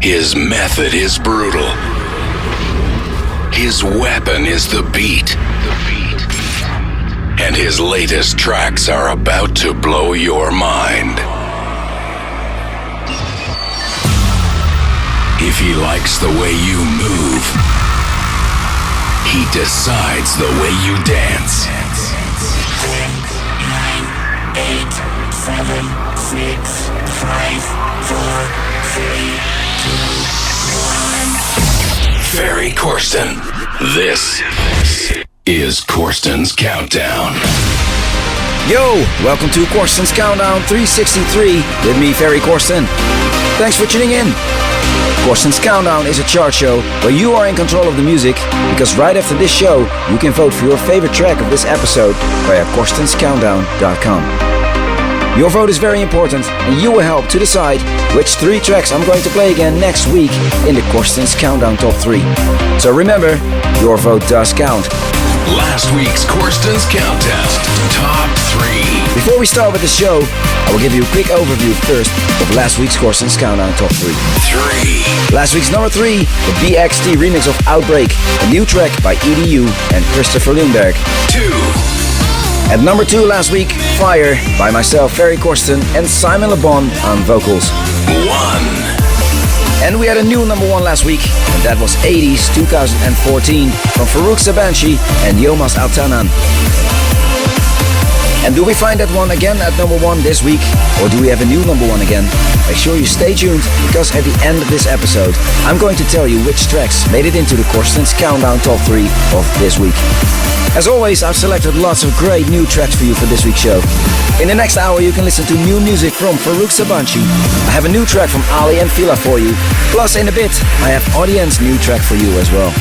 His method is brutal. His weapon is the beat. And his latest tracks are about to blow your mind. If he likes the way you move, he decides the way you dance. 10, 9, 8, 7, 6, 5, 4, 3, 2, 1. Ferry Corsten. This is Corsten's Countdown. Yo, welcome to Corsten's Countdown 363 with me, Ferry Corsten. Thanks for tuning in. Corsten's Countdown is a chart show where you are in control of the music, because right after this show, you can vote for your favorite track of this episode via corstenscountdown.com. Your vote is very important, and you will help to decide which 3 tracks I'm going to play again next week in the Corsten's Countdown Top 3. So remember, your vote does count. Last week's Corsten's Countdown Top 3. Before we start with the show, I will give you a quick overview first of last week's Corsten's Countdown Top 3. 3. Last week's number 3, the BXT remix of Outbreak, a new track by EDU and Christopher Lundberg. 2. At number 2 last week, Fire by myself, Ferry Corsten, and Simon Le Bon on vocals. 1. And we had a new number 1 last week, and that was 80s 2014 from Faruk Sabanci and Yomas Altanan. And do we find that one again at number 1 this week, or do we have a new number 1 again? Make sure you stay tuned, because at the end of this episode, I'm going to tell you which tracks made it into the Corsten's Countdown Top 3 of this week. As always, I've selected lots of great new tracks for you for this week's show. In the next hour, you can listen to new music from Faruk Sabanci. I have a new track from Ali and Fila for you. Plus, in a bit, I have Audien's new track for you as well.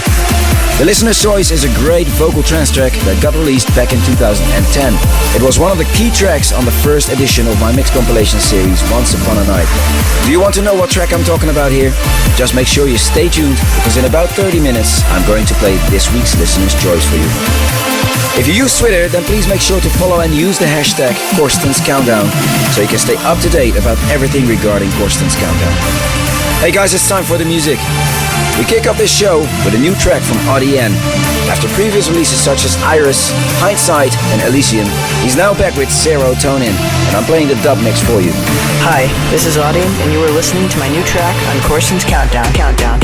The Listener's Choice is a great vocal trance track that got released back in 2010. It was one of the key tracks on the first edition of my mix compilation series, Once Upon a Night. Do you want to know what track I'm talking about here? Just make sure you stay tuned, because in about 30 minutes, I'm going to play this week's Listener's Choice for you. If you use Twitter, then please make sure to follow and use the hashtag Corsten's Countdown, so you can stay up to date about everything regarding Corsten's Countdown. Hey guys, it's time for the music. We kick off this show with a new track from Audien. After previous releases such as Iris, Hindsight and Elysium, he's now back with Serotonin, and I'm playing the dub mix for you. Hi, this is Audien, and you are listening to my new track on Corsten's Countdown. Countdown.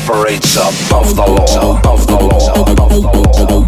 operates above the law, above the law, above the law.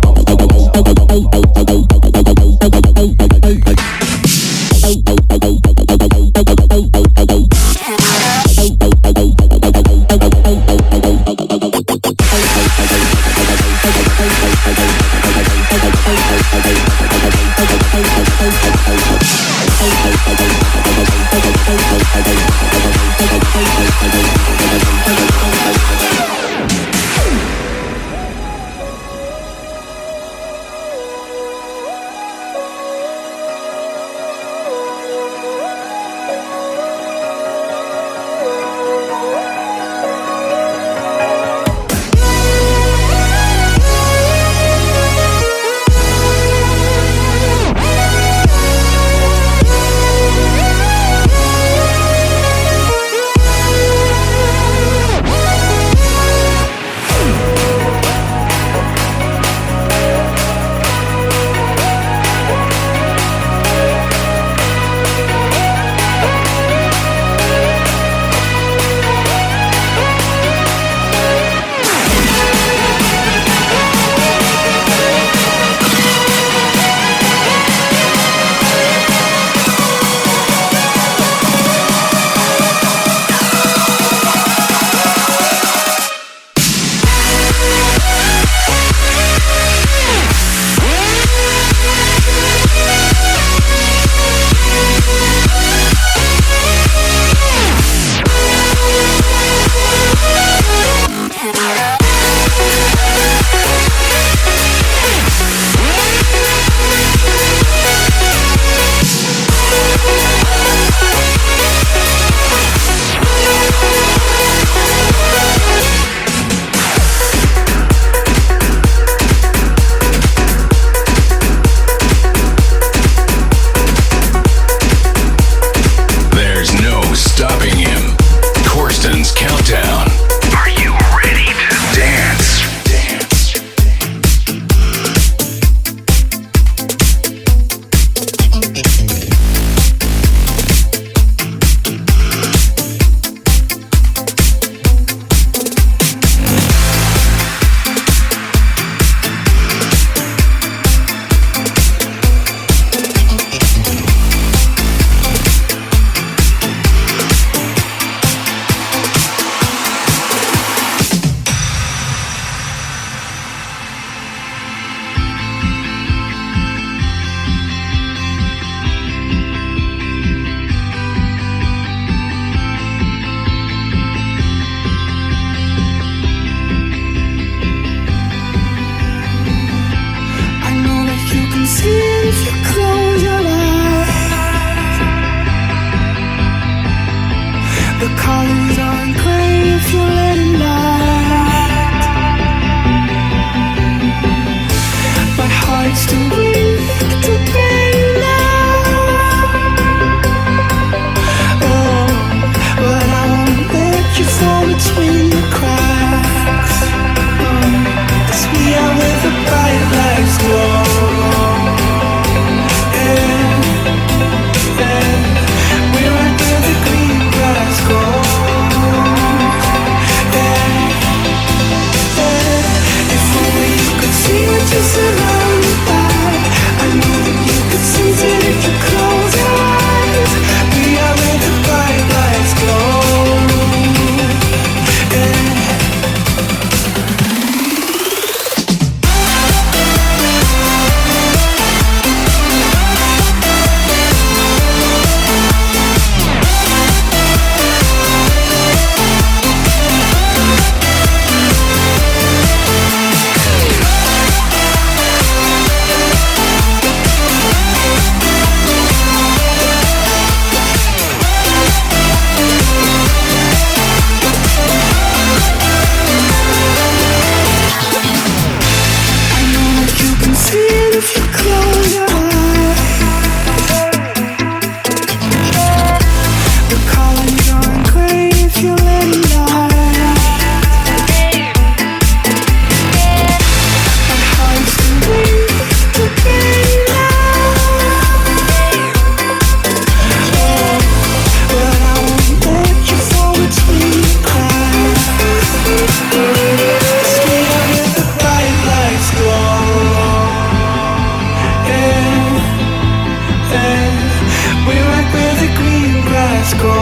lights gold.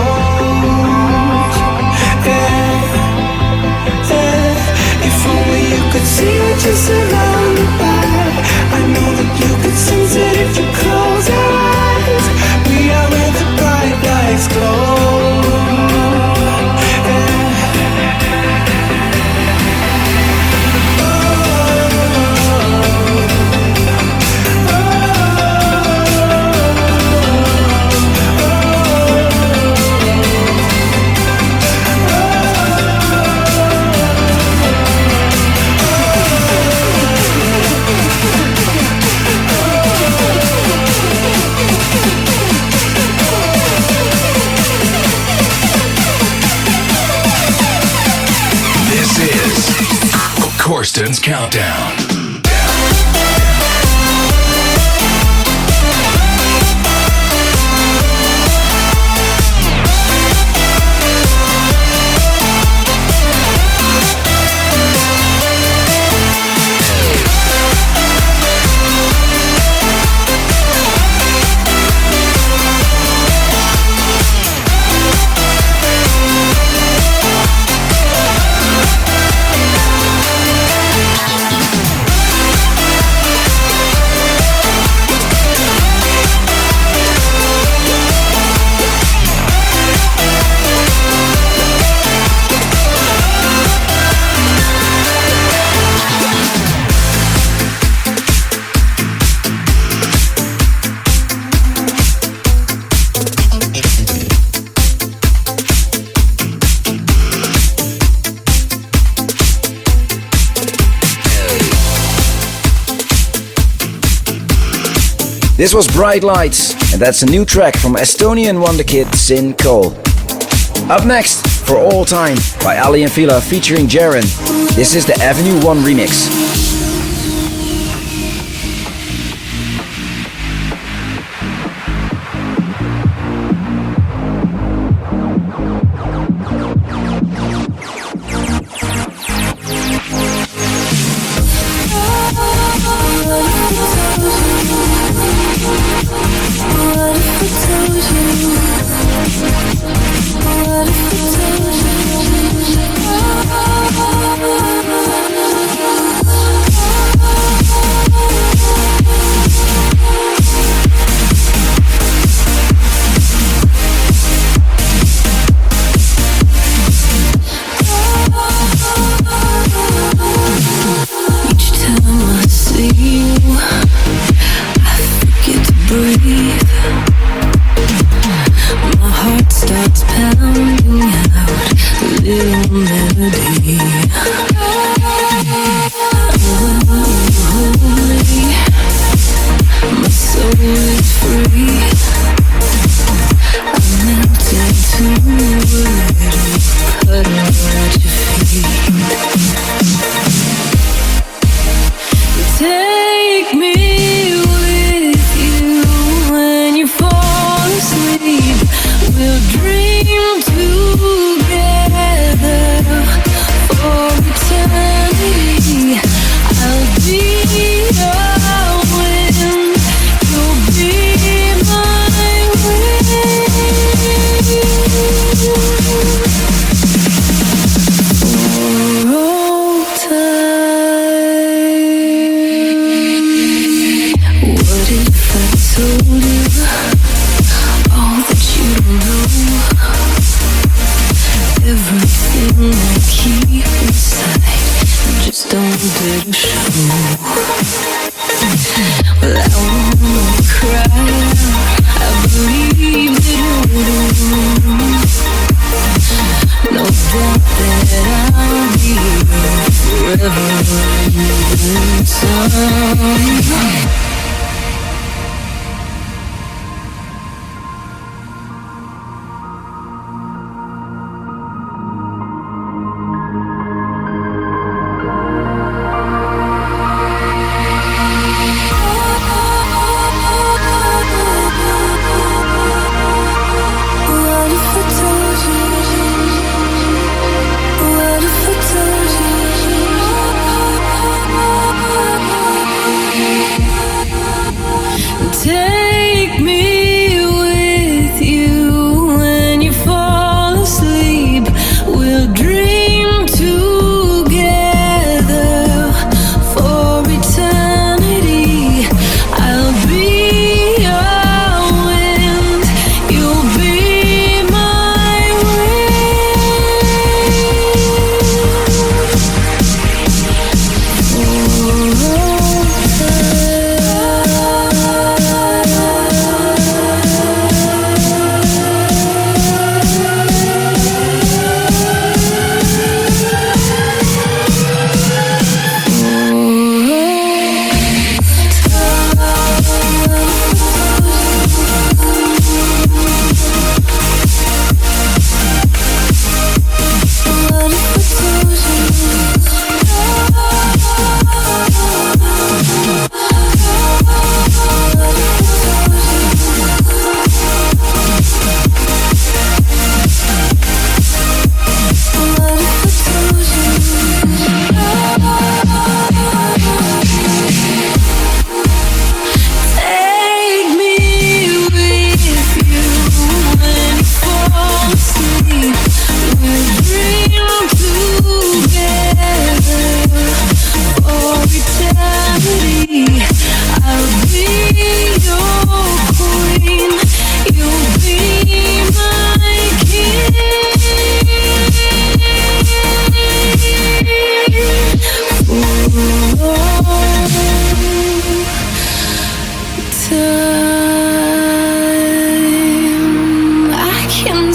If only you could see what you're surrounded by. I know that you could sense it if you close your eyes. We are where the bright lights glow. Corsten's Countdown. This was Bright Lights, and that's a new track from Estonian wonder kid Sin Cole. Up next, For All Time by Ali and Fila featuring Jaren. This is the Avenue 1 remix.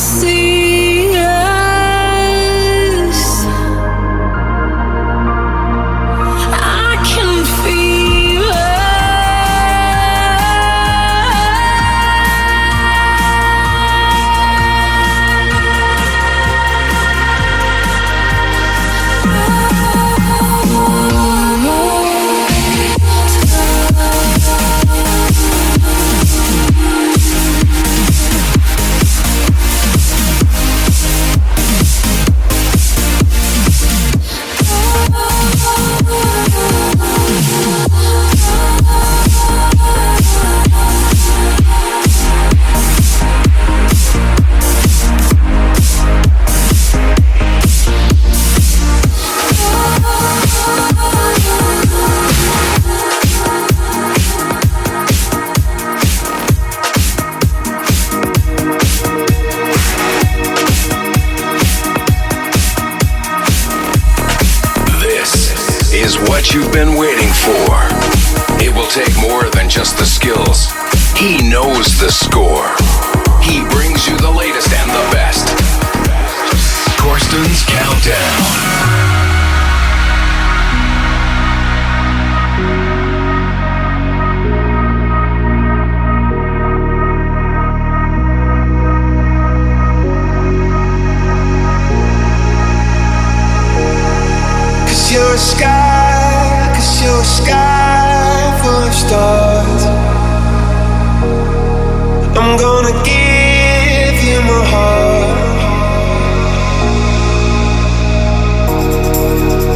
see us. I can feel what you've been waiting for. It will take more than just the skills. He knows the score. He brings you the latest and the best. Corsten's Countdown. You're a sky, 'cause you're a sky full of stars. I'm gonna give you my heart.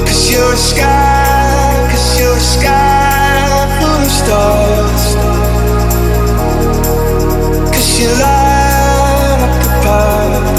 'Cause you're a sky, 'cause you're a sky full of stars. 'Cause you light up the path.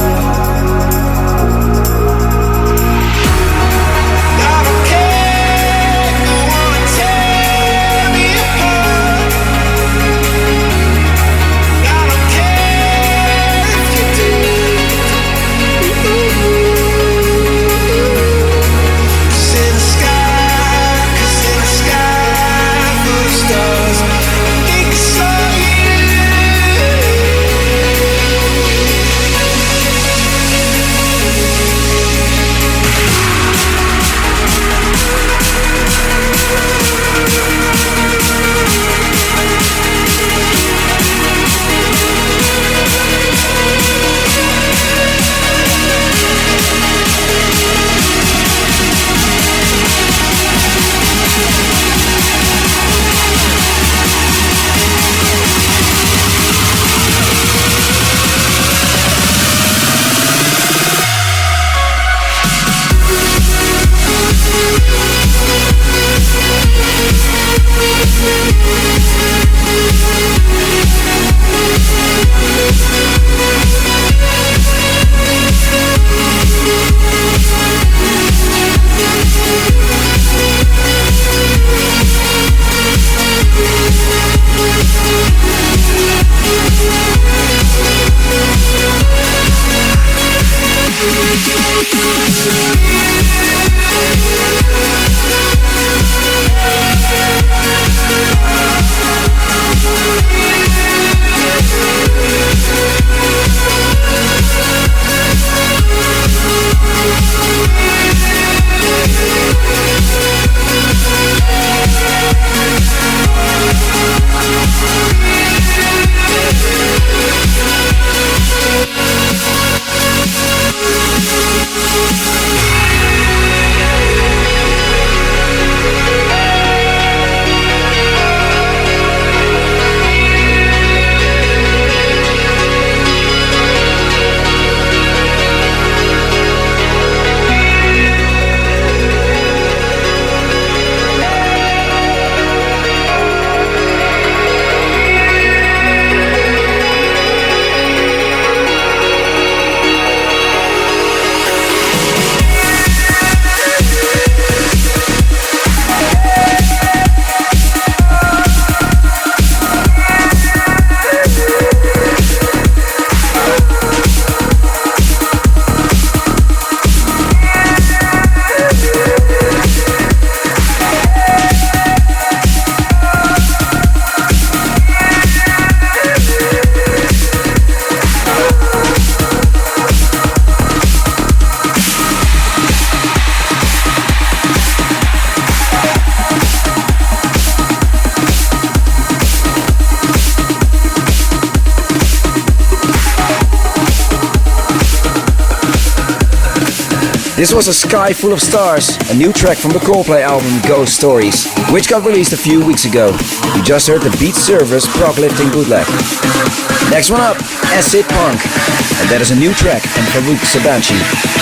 This was A Sky Full of Stars, a new track from the Coldplay album Ghost Stories, which got released a few weeks ago. You just heard the Beat Service Proglifting Bootleg. Next one up, Acid Punk, and that is a new track from Faruk Sabanci.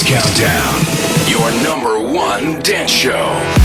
Corsten's Countdown, your number one dance show.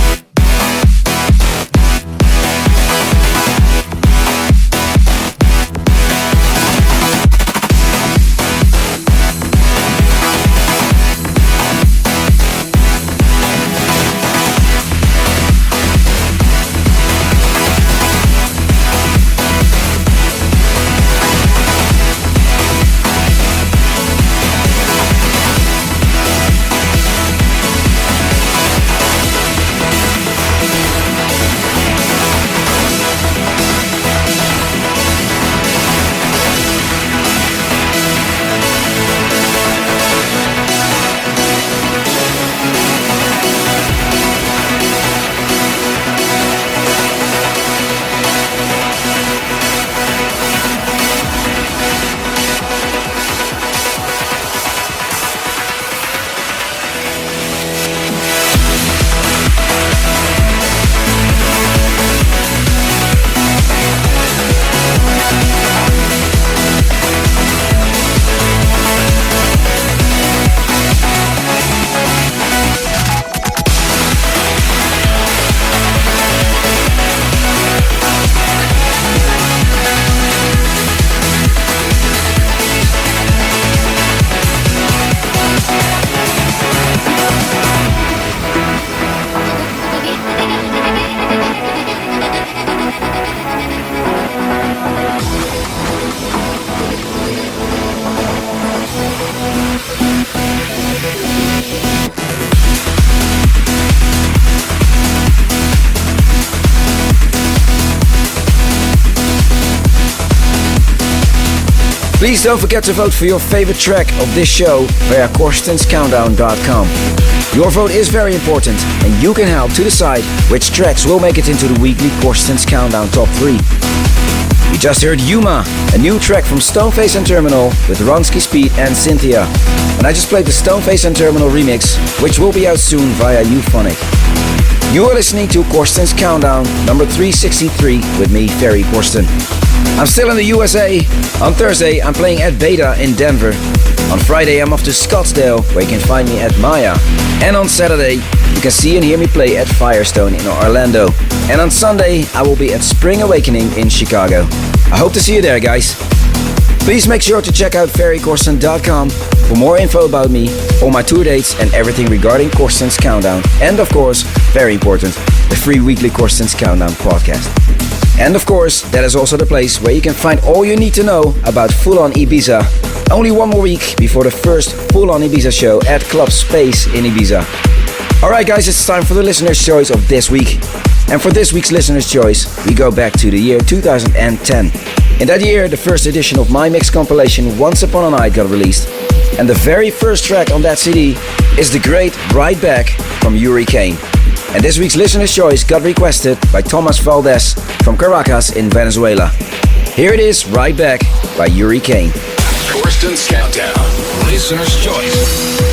Please don't forget to vote for your favorite track of this show via CORSTEN'sCountdown.com. Your vote is very important, and you can help to decide which tracks will make it into the weekly Corsten's Countdown Top 3. You just heard Yuma, a new track from Stoneface and Terminal with Ronski Speed and Synthea. And I just played the Stoneface and Terminal remix, which will be out soon via Euphonic. You are listening to Corsten's Countdown, number 363, with me, Ferry Corsten. I'm still in the USA. On Thursday, I'm playing at Beta in Denver. On Friday, I'm off to Scottsdale, where you can find me at Maya. And on Saturday, you can see and hear me play at Firestone in Orlando. And on Sunday, I will be at Spring Awakening in Chicago. I hope to see you there, guys. Please make sure to check out ferrycorsten.com for more info about me, all my tour dates and everything regarding Corsten's Countdown. And of course, very important, the free weekly Corsten's Countdown podcast. And of course, that is also the place where you can find all you need to know about Full On Ibiza. Only one more week before the first Full On Ibiza show at Club Space in Ibiza. Alright guys, it's time for the listener's choice of this week. And for this week's listener's choice, we go back to the year 2010. In that year, the first edition of my mix compilation Once Upon a Night got released. And the very first track on that CD is the great Right Back from Yuri Kane. And this week's listener's choice got requested by Thomas Valdez from Caracas in Venezuela. Here it is, Right Back by Yuri Kane. Corsten's Countdown, listener's choice.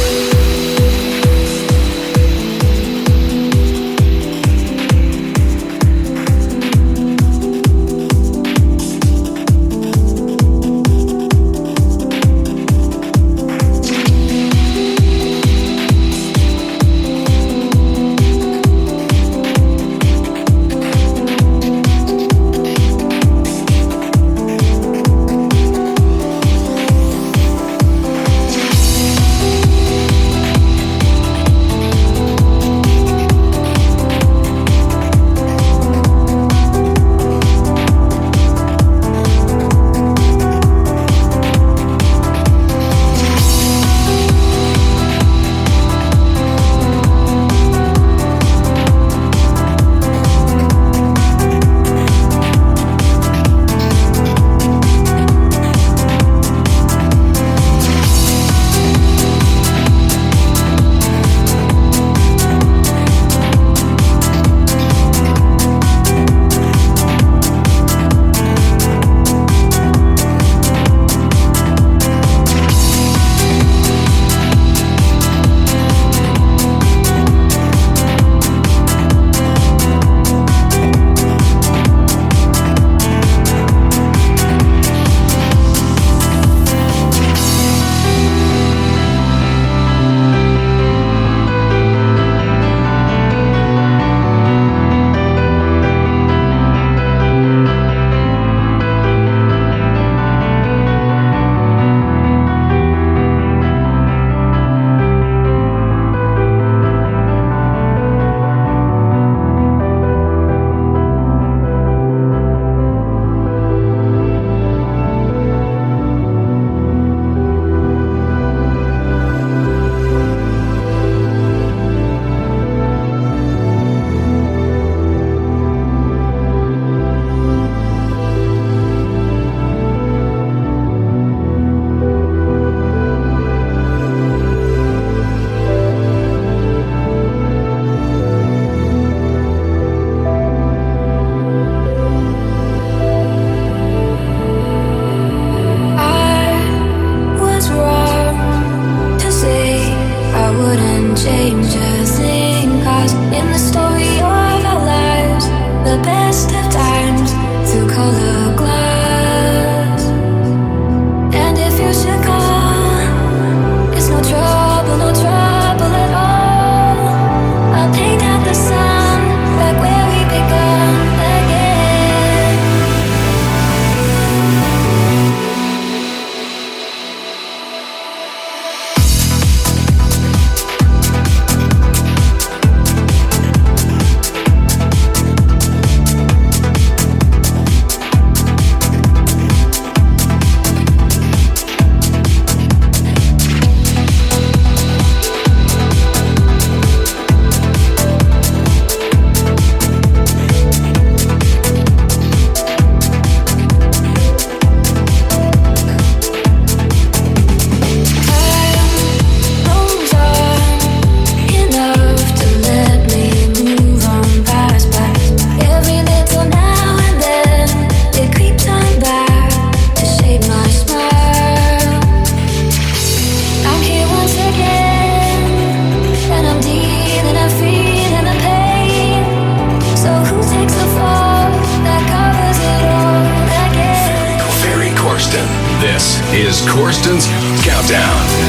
is Corsten's Countdown.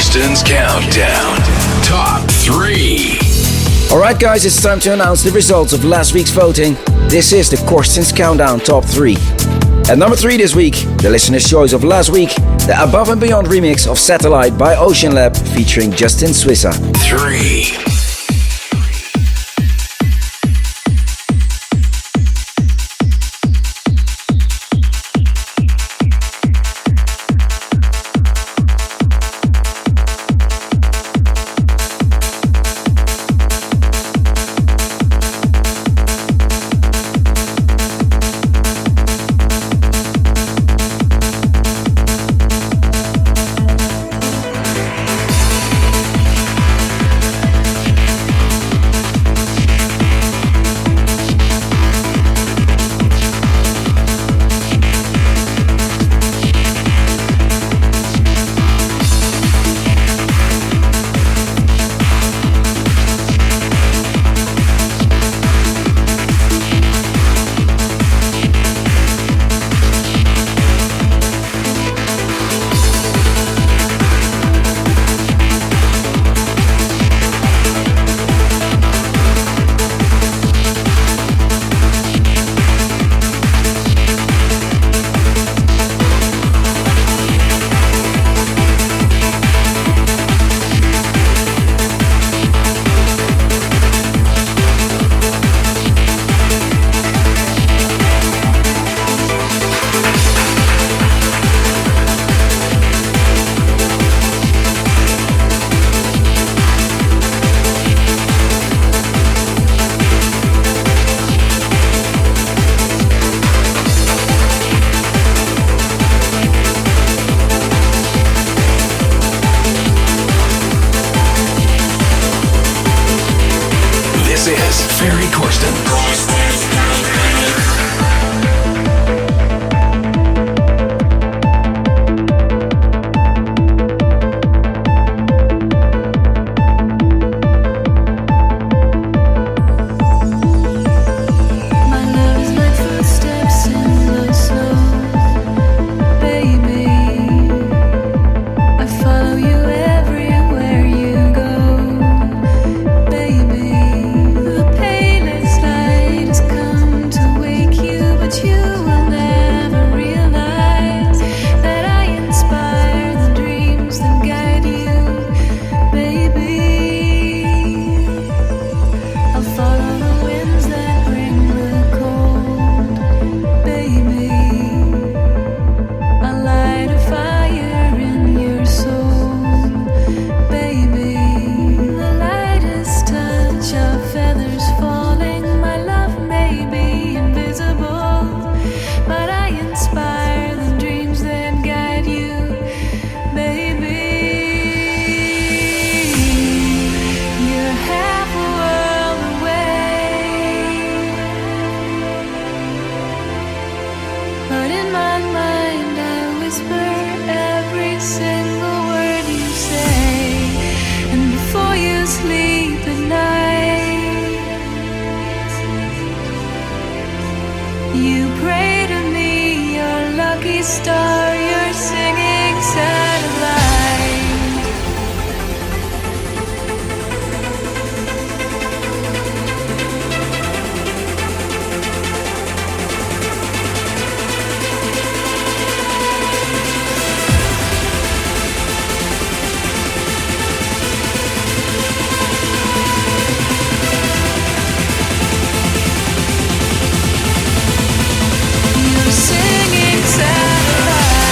Corsten's Countdown Top 3. Alright guys, it's time to announce the results of last week's voting. This is the Corsten's Countdown Top 3. At number 3 this week, the listener's choice of last week, the Above and Beyond remix of Satellite by Oceanlab featuring Justin Swissa. 3. Ferry Corsten. Pain is like star, you're singing satellite. You're singing satellite.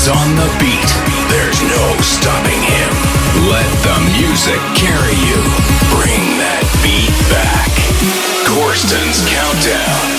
he's on the beat, there's no stopping him. Let the music carry you. Bring that beat back. Corsten's Countdown.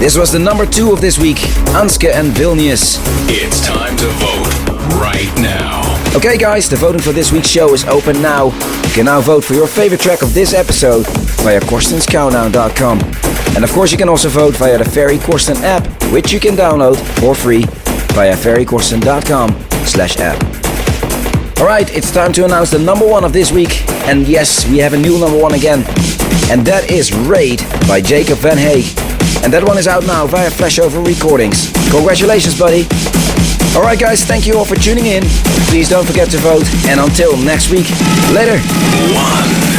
This was the number 2 of this week, Anske and Vilnius. It's time to vote right now. Okay guys, the voting for this week's show is open now. You can now vote for your favorite track of this episode via CORSTEN'sCountdown.com. And of course you can also vote via the Ferry Corsten app, which you can download for free via ferrycorsten.com/app. Alright, it's time to announce the number 1 of this week. And yes, we have a new number 1 again. And that is Raid by Jacob Van Hage. And that one is out now via Flashover Recordings. Congratulations, buddy. Alright guys, thank you all for tuning in. Please don't forget to vote. And until next week, later. 1.